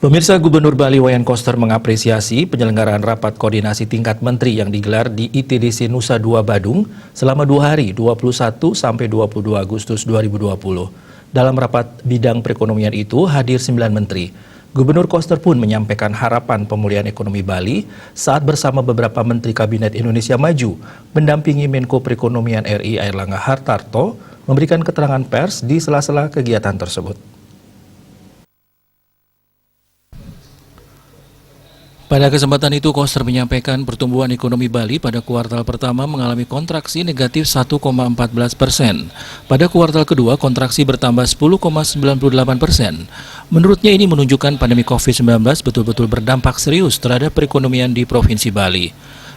Pemirsa, Gubernur Bali Wayan Koster mengapresiasi penyelenggaraan rapat koordinasi tingkat menteri yang digelar di ITDC Nusa Dua Badung selama 2 hari 21 sampai 22 Agustus 2020. Dalam rapat bidang perekonomian itu hadir 9 menteri. Gubernur Koster pun menyampaikan harapan pemulihan ekonomi Bali saat bersama beberapa menteri Kabinet Indonesia Maju mendampingi Menko Perekonomian RI Airlangga Hartarto memberikan keterangan pers di sela-sela kegiatan tersebut. Pada kesempatan itu, Koster menyampaikan pertumbuhan ekonomi Bali pada kuartal pertama mengalami kontraksi negatif 1,14%. Pada kuartal kedua, kontraksi bertambah 10,98%. Menurutnya ini menunjukkan pandemi COVID-19 betul-betul berdampak serius terhadap perekonomian di Provinsi Bali.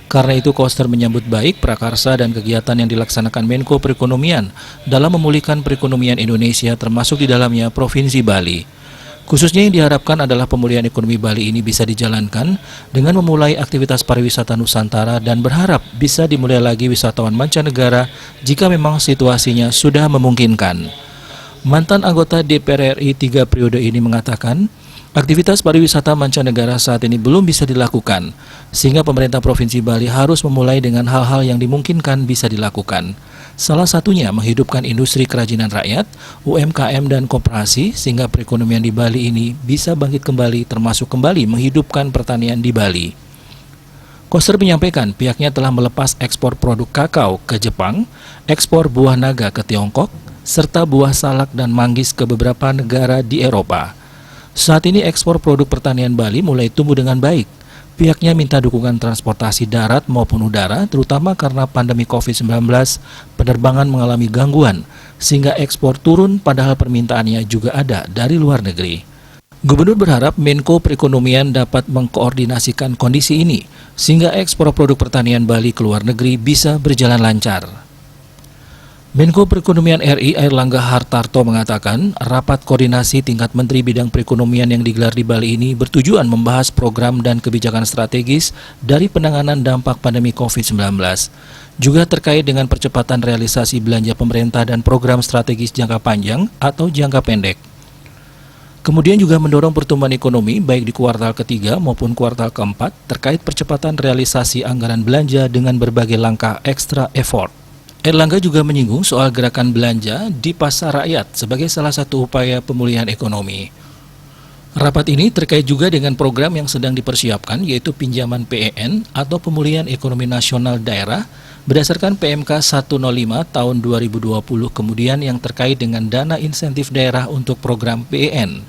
Karena itu, Koster menyambut baik prakarsa dan kegiatan yang dilaksanakan Menko Perekonomian dalam memulihkan perekonomian Indonesia termasuk di dalamnya Provinsi Bali. Khususnya yang diharapkan adalah pemulihan ekonomi Bali ini bisa dijalankan dengan memulai aktivitas pariwisata Nusantara dan berharap bisa dimulai lagi wisatawan mancanegara jika memang situasinya sudah memungkinkan. Mantan anggota DPR RI 3 periode ini mengatakan, aktivitas pariwisata mancanegara saat ini belum bisa dilakukan, sehingga pemerintah Provinsi Bali harus memulai dengan hal-hal yang dimungkinkan bisa dilakukan. Salah satunya menghidupkan industri kerajinan rakyat, UMKM dan koperasi sehingga perekonomian di Bali ini bisa bangkit kembali termasuk kembali menghidupkan pertanian di Bali. Koster menyampaikan pihaknya telah melepas ekspor produk kakao ke Jepang, ekspor buah naga ke Tiongkok, serta buah salak dan manggis ke beberapa negara di Eropa. Saat ini ekspor produk pertanian Bali mulai tumbuh dengan baik. Pihaknya minta dukungan transportasi darat maupun udara, terutama karena pandemi COVID-19, penerbangan mengalami gangguan, sehingga ekspor turun padahal permintaannya juga ada dari luar negeri. Gubernur berharap Menko Perekonomian dapat mengkoordinasikan kondisi ini, sehingga ekspor produk pertanian Bali ke luar negeri bisa berjalan lancar. Menko Perekonomian RI Airlangga Hartarto mengatakan rapat koordinasi tingkat Menteri Bidang Perekonomian yang digelar di Bali ini bertujuan membahas program dan kebijakan strategis dari penanganan dampak pandemi COVID-19, juga terkait dengan percepatan realisasi belanja pemerintah dan program strategis jangka panjang atau jangka pendek. Kemudian juga mendorong pertumbuhan ekonomi baik di kuartal ketiga maupun kuartal keempat terkait percepatan realisasi anggaran belanja dengan berbagai langkah extra effort. Airlangga juga menyinggung soal gerakan belanja di pasar rakyat sebagai salah satu upaya pemulihan ekonomi. Rapat ini terkait juga dengan program yang sedang dipersiapkan yaitu pinjaman PEN atau Pemulihan Ekonomi Nasional Daerah berdasarkan PMK 105 tahun 2020, kemudian yang terkait dengan dana insentif daerah untuk program PEN.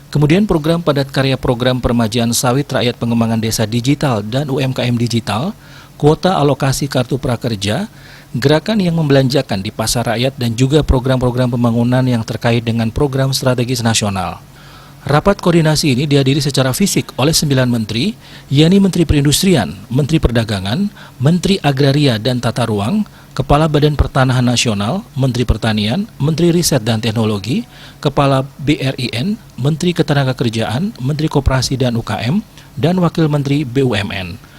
Kemudian program padat karya program permajaan sawit rakyat pengembangan desa digital dan UMKM digital, kuota alokasi kartu prakerja, gerakan yang membelanjakan di pasar rakyat dan juga program-program pembangunan yang terkait dengan program strategis nasional. Rapat koordinasi ini dihadiri secara fisik oleh 9 menteri, yakni Menteri Perindustrian, Menteri Perdagangan, Menteri Agraria dan Tata Ruang, Kepala Badan Pertanahan Nasional, Menteri Pertanian, Menteri Riset dan Teknologi, Kepala BRIN, Menteri Ketenagakerjaan, Menteri Koperasi dan UKM, dan Wakil Menteri BUMN.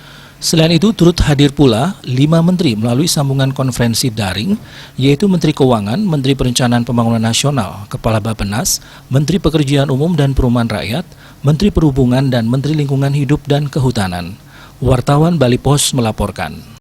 Selain itu, turut hadir pula 5 menteri melalui sambungan konferensi daring, yaitu Menteri Keuangan, Menteri Perencanaan Pembangunan Nasional, Kepala Bappenas, Menteri Pekerjaan Umum dan Perumahan Rakyat, Menteri Perhubungan dan Menteri Lingkungan Hidup dan Kehutanan. Wartawan Bali Pos melaporkan.